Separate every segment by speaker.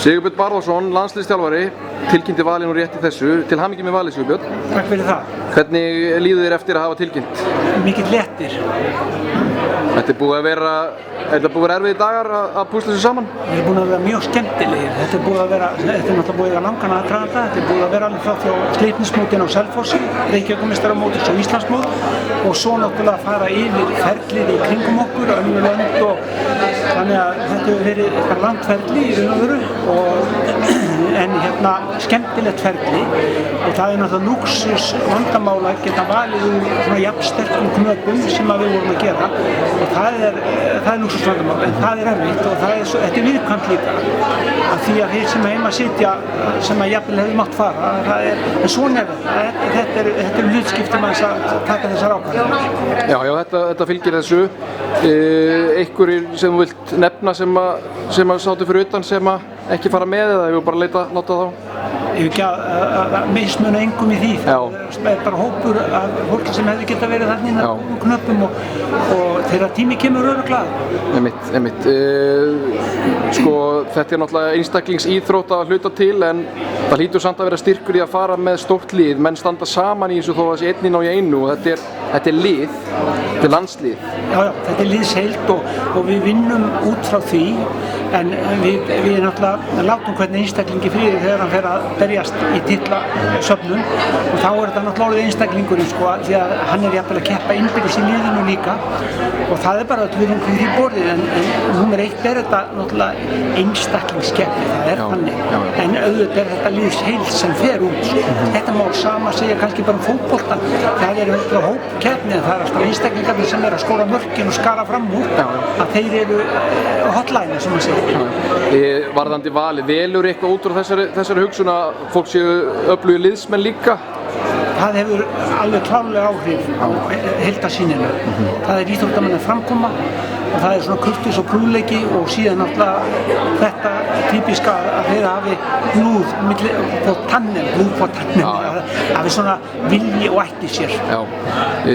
Speaker 1: Sigurbjörn Barðarsson, landsliðsþjálfari, tilkynnti valið nú rétt í þessu. Til hamingju með valið, Sigurbjörn.
Speaker 2: Takk fyrir það.
Speaker 1: Hvernig líður þér eftir að hafa tilkynnt?
Speaker 2: Mikill léttir.
Speaker 1: Þetta er búið að vera erfiðir dagar að púsla þessu saman?
Speaker 2: Þeir eru búin að vera mjög skemmtilegir. Þetta er náttúrulega búið að langan aðdraganda. Þetta er búið að vera alveg frá Sleipnismótinu á Selfossi, Reykjavíkurmeistaramótið og Íslandsmót og svo náttúrulega að fara yfir ferlið í kringum okkur, önnur lönd og þannig að þetta hefur verið eitthvað langt ferli í raun og veru en skemmtilegt ferli og það er náttúrulega lúxus vandamál að geta valið úr svona jafnsterkum knöpum sem við vorum að gera og það er lúxus vandamál en það er erfitt og þetta er viðkvæmt líka af því að þeir sem heima sitja sem að jafnvel hefðu mátt fara en svona þetta er hlutskipti manns að taka þessar ákvarðanir.
Speaker 1: Já, þetta fylgir þessu. Einhverjir sem þú vilt nefna sem að sátu fyrir utan sem að ekki fara með eða hefur bara láta þá?
Speaker 2: Ég hef ekki að mismuna engum í því. Það er bara hópur af fólki sem hefði geta verið þarna inn á knöppum og þegar tími kemur örugglega.
Speaker 1: Einmitt. Sko, þetta er náttúrulega einstaklingsíþrótt að hluta til en það hlýtur samt að vera styrkur í að fara með stórt lið. Menn standa saman í þessu þó að það sé einn inn á í einu og þetta er lið, þetta er landslið. Já,
Speaker 2: þetta er liðsheild og við vinnum út frá því en við náttúrulega látum hvernig einstaklingi friði þegar hann fer að berjast í titlasöfnun og þá er þetta náttúrulega orðið einstaklingurinn sko því að hann er jafnvel að keppa innbyrðis í liðinu líka og það er bara öll við í borðið en númer 1 er þetta náttúrulega einstaklingskeppni, það er þannig en auðvitað er þetta liðsheild sem fer út sko. Þetta má sama segja kannski bara fótbolta, það er auðvitað hópkeppni en það er alltaf einstaklingarnir sem er að skora mörkin og skara fram úr að þeir eru hotline sem að segja.
Speaker 1: Varðandi valið, velur eitthvað út úr þessari hugsun að fólk séu öflugir liðsmenn líka?
Speaker 2: Það hefur alveg klárlega áhrif á heildarsýninu. Það er íþróttamanna framkoma og það er svona kurteis og prúðleiki og síðan náttúrulega þetta típiska að þeir hafi blóð på tannen, hafi svona vilji og ætti sér.
Speaker 1: Já.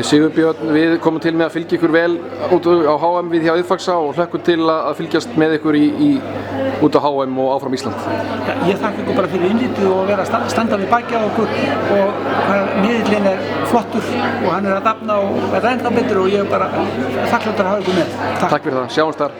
Speaker 1: Sigurbjörn, við komum til með að fylgja ykkur vel út á HM við hjá Auðfaxa og hlökkum til að fylgjast með ykkur út á HM og áfram Ísland.
Speaker 2: Ég þakka ykkur bara fyrir innlítið og vera að standa við baki á okkur og miðillinn er flottur og hann er að dafna og verða ennþá betur og ég er bara þakkláttur að hafa ykkur með.
Speaker 1: Takk fyrir það, sjáumst þar.